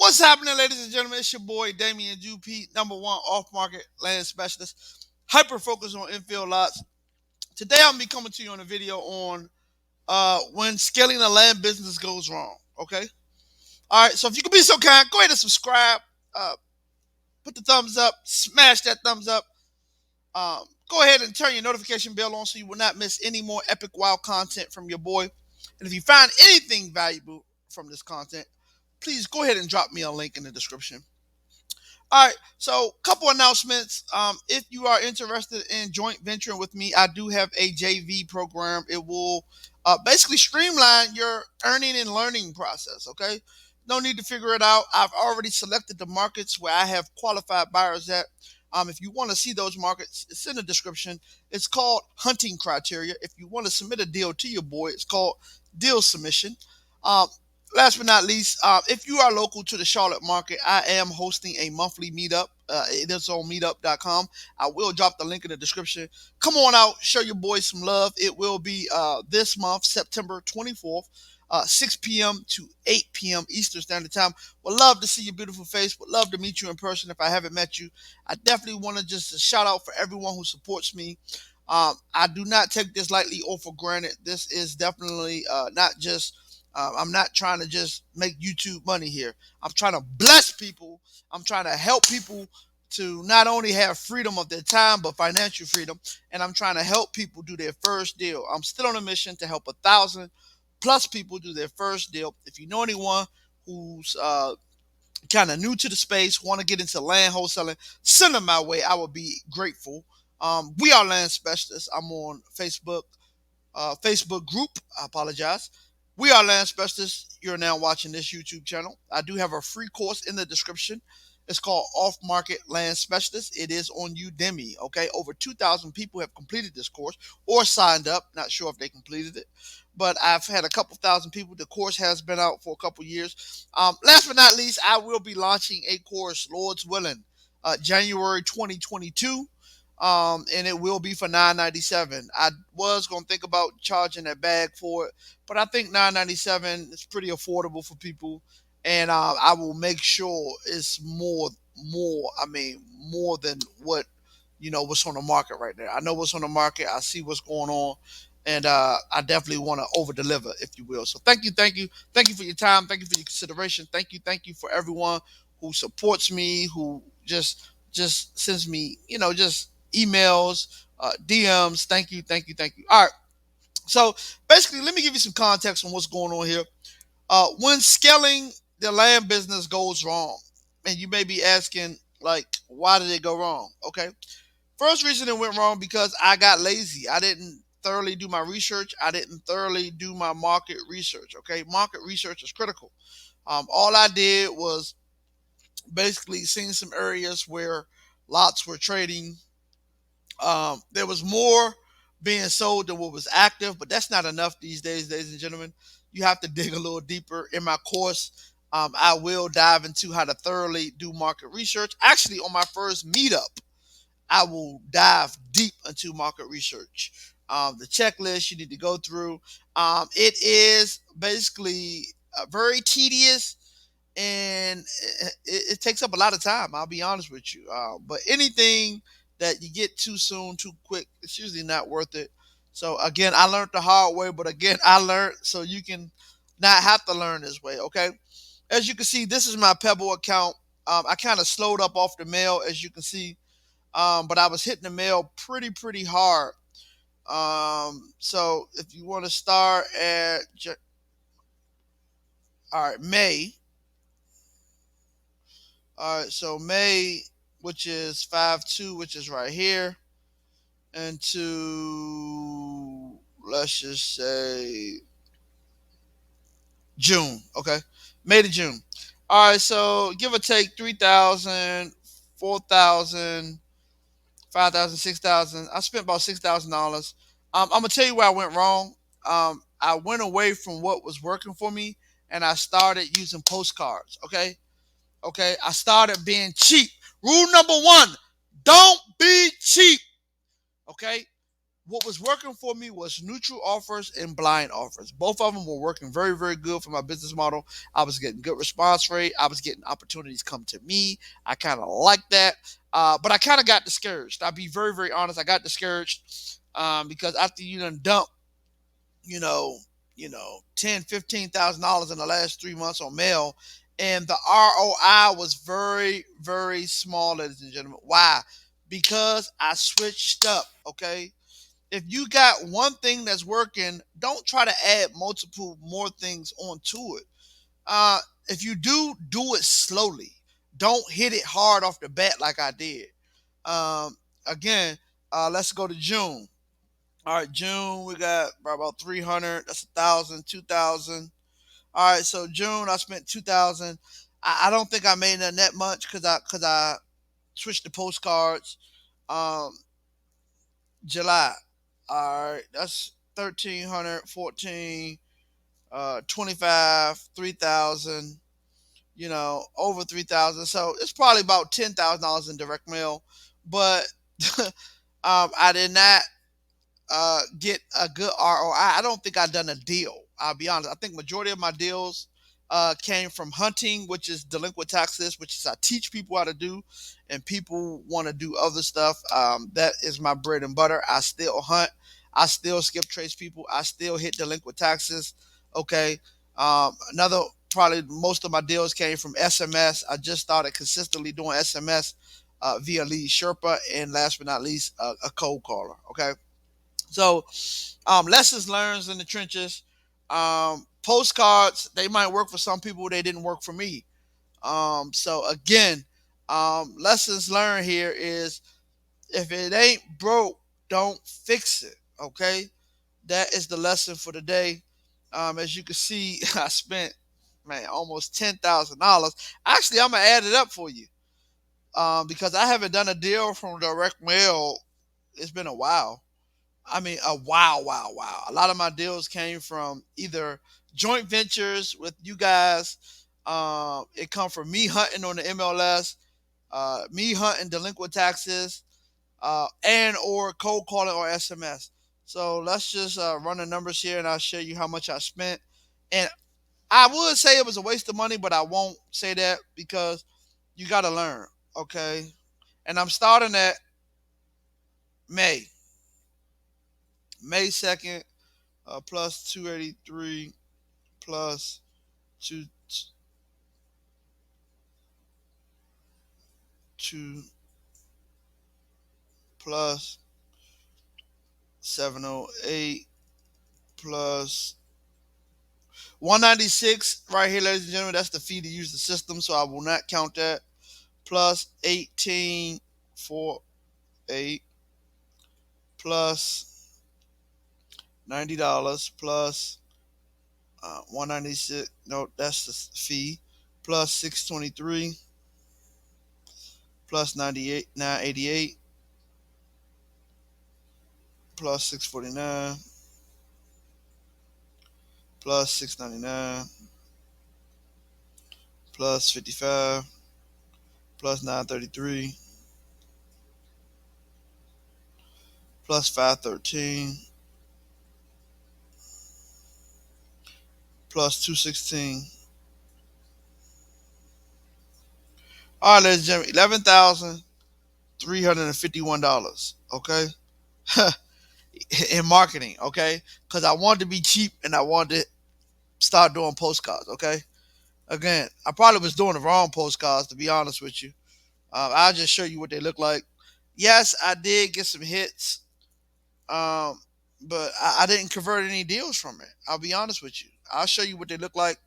What's happening, ladies and gentlemen? It's your boy Damien Dupee, #1 off-market land specialist, hyper focused on infield lots. Today, I'm gonna be coming to you on a video on when scaling a land business goes wrong. Okay, all right. So if you could be so kind, go ahead and subscribe. Put the thumbs up, smash that thumbs up. Go ahead and turn your notification bell on so you will not miss any more epic wild content from your boy. And if you find anything valuable from this content, please go ahead and drop me a link in the description. All right, so couple announcements. If you are interested in joint venturing with me, I do have a JV program. It will basically streamline your earning and learning process. Okay, no need to figure it out. I've already selected the markets where I have qualified buyers at. If you want to see those markets, it's in the description. It's called hunting criteria. If you want to submit a deal to your boy, it's called deal submission. Um, Last but not least, if you are local to the Charlotte market, I am hosting a monthly meetup. It is on meetup.com. I will drop the link in the description. Come on out, show your boys some love. It will be this month, September 24th, 6 p.m. to 8 p.m. Eastern Standard Time. Would love to see your beautiful face. Would love to meet you in person if I haven't met you. I definitely want to just shout out for everyone who supports me. I do not take this lightly or for granted. This is definitely not just I'm not trying to just make YouTube money here. I'm trying to bless people. I'm trying to help people to not only have freedom of their time, but financial freedom. And I'm trying to help people do their first deal. I'm still on a mission to help 1,000+ people do their first deal. If you know anyone who's kind of new to the space, want to get into land wholesaling, send them my way. I would be grateful. We are land specialists. I'm on Facebook group. I apologize. We are land specialists. You're now watching this YouTube channel. I do have a free course in the description. It's called Off Market Land Specialist. It is on Udemy. Okay, over 2,000 people have completed this course or signed up. Not sure if they completed it, but I've had a couple thousand people. The course has been out for a couple years. Last but not least, I will be launching a course, Lord's willing, January 2022. And it will be for $9.97. I was gonna think about charging a bag for it, but I think $9.97 is pretty affordable for people, and I will make sure it's more. I mean, more than what's on the market right now. I know what's on the market. I see what's going on, and I definitely want to over deliver, if you will. So thank you for your time. Thank you for your consideration. Thank you for everyone who supports me, who just sends me, just emails, DMs. Thank you. All right. So basically, let me give you some context on what's going on here. When scaling the land business goes wrong, and you may be asking, like, why did it go wrong? Okay. First reason it went wrong because I got lazy. I didn't thoroughly do my research. I didn't thoroughly do my market research. Okay. Market research is critical. All I did was basically seeing some areas where lots were trading. There was more being sold than what was active, but that's not enough these days, ladies and gentlemen. You have to dig a little deeper. In my course, I will dive into how to thoroughly do market research. Actually, on my first meetup, I will dive deep into market research. The checklist you need to go through. It is basically very tedious, and it takes up a lot of time. I'll be honest with you. But anything that you get too soon, too quick, it's usually not worth it. So again, I learned the hard way, but again, I learned so you can not have to learn this way. Okay. As you can see, this is my Pebble account. I kind of slowed up off the mail, as you can see, but I was hitting the mail pretty hard. So if you want to start at, all right, May. All right, so May, which is 5/2, which is right here, and to, let's just say, June. Okay, May to June. All right, so give or take 3,000, 4,000, 5,000, 6,000. I spent about $6,000. I'm gonna tell you where I went wrong. I went away from what was working for me, and I started using postcards. Okay, I started being cheap. Rule number one: don't be cheap. Okay, What was working for me was neutral offers and blind offers. Both of them were working very, very good for my business model. I was getting good response rate. I was getting opportunities come to me. I kind of liked that. But I kind of got discouraged. I'll be very, very honest. I got discouraged because after you done dump, you know, $10,000, $15,000 in the last 3 months on mail, and the ROI was very, very small, ladies and gentlemen. Why? Because I switched up. Okay, if you got one thing that's working, don't try to add multiple more things onto it. Uh, if you do it slowly. Don't hit it hard off the bat like I did. Um, Again, let's go to June. All right, June we got about 300. That's 1,000, 2,000. All right, so June I spent 2,000. I don't think I made that much because I switched the postcards. Um, July. All right, that's 1,300, 14, 25, 3,000. Over 3,000. So it's probably about $10,000 in direct mail, but I did not get a good ROI. I don't think I've done a deal. I'll be honest. I think majority of my deals came from hunting, which is delinquent taxes, which is I teach people how to do, and people want to do other stuff. That is my bread and butter. I still hunt. I still skip trace people. I still hit delinquent taxes. Okay. Another probably most of my deals came from SMS. I just started consistently doing SMS via lead Sherpa, and last but not least, a cold caller. Okay. So, lessons learned in the trenches. Postcards, they might work for some people, they didn't work for me. So again, lessons learned here is if it ain't broke, don't fix it. Okay, that is the lesson for the day. As you can see, I spent almost $10,000. Actually, I'm gonna add it up for you because I haven't done a deal from direct mail. It's been a while. I mean, a wow, wow, wow. A lot of my deals came from either joint ventures with you guys. It come from me hunting on the MLS, me hunting delinquent taxes, and or cold calling or SMS. So let's just run the numbers here, and I'll show you how much I spent. And I would say it was a waste of money, but I won't say that because you got to learn. Okay, and I'm starting at May, May 2nd, plus 283 plus 2 2 plus 708 plus 196 right here, ladies and gentlemen. That's the fee to use the system, so I will not count that. Plus 1848 plus $90 plus 196. No, that's the fee. Plus 623 plus 98 988 plus 649 plus 699 plus 55 plus 933 plus 513 plus 216. All right, ladies and gentlemen, $11,351. Okay, in marketing. Okay, because I wanted to be cheap and I wanted to start doing postcards. Okay, again, I probably was doing the wrong postcards to be honest with you. I'll just show you what they look like. Yes, I did get some hits, um, but I didn't convert any deals from it. I'll be honest with you. I'll show you what they look like.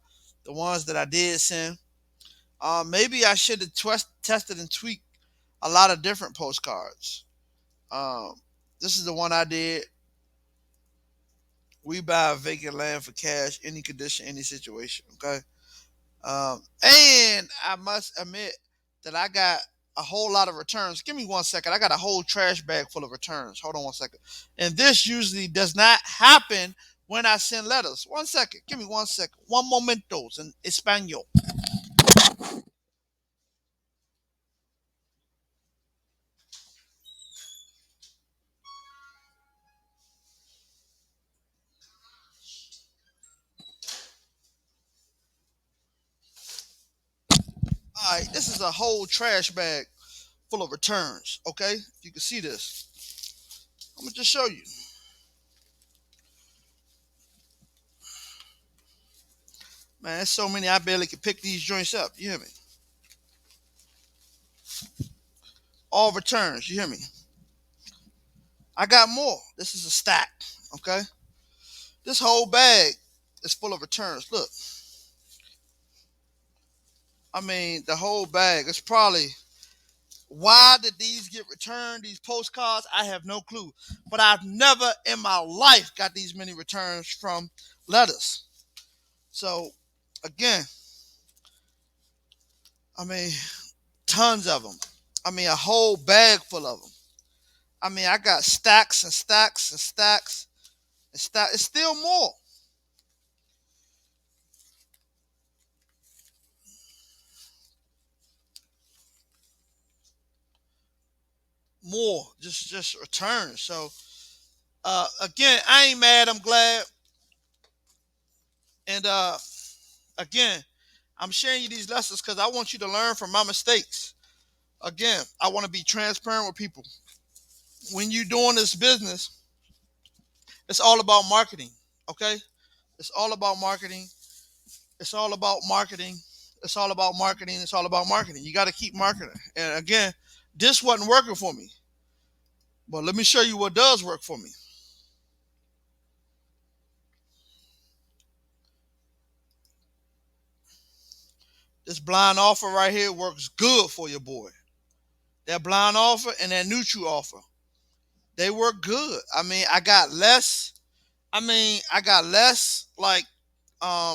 The ones that I did send. Maybe I should have tested and tweaked a lot of different postcards. Um, this is the one I did. We buy vacant land for cash, any condition, any situation. Okay. And I must admit that I got a whole lot of returns. Give me 1 second. I got a whole trash bag full of returns. Hold on 1 second. And this usually does not happen when I send letters. 1 second. Give me 1 second. One momentos in Espanol. All right, this is a whole trash bag full of returns. Okay, you can see this. I'm gonna just show you. Man, there's so many I barely can pick these joints up. You hear me? All returns. You hear me? I got more. This is a stack. Okay, this whole bag is full of returns. Look, I mean, the whole bag. It's probably, why did these get returned? These postcards, I have no clue. But I've never in my life got these many returns from letters. So, again, I mean, tons of them. I mean, a whole bag full of them. I mean, I got stacks and stacks and stacks and stacks. It's still more. More. Just returns. So, again, I ain't mad. I'm glad. And again, I'm sharing you these lessons because I want you to learn from my mistakes. Again, I want to be transparent with people. When you're doing this business, it's all about marketing. Okay? It's all about marketing. It's all about marketing. It's all about marketing. It's all about marketing. You got to keep marketing. And again, this wasn't working for me. But let me show you what does work for me. This blind offer right here works good for your boy. That blind offer and that neutral offer, they work good. I mean, I got less. I got less like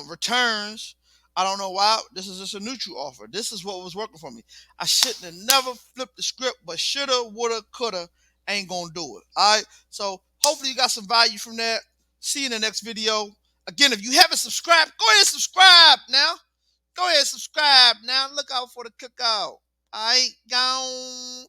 returns. I don't know why. This is just a neutral offer. This is what was working for me. I shouldn't have never flipped the script, but shoulda, woulda, coulda, ain't gonna do it. All right. So hopefully you got some value from that. See you in the next video. Again, if you haven't subscribed, go ahead and subscribe now. Go ahead and subscribe now. Look out for the cookout. All right, gone.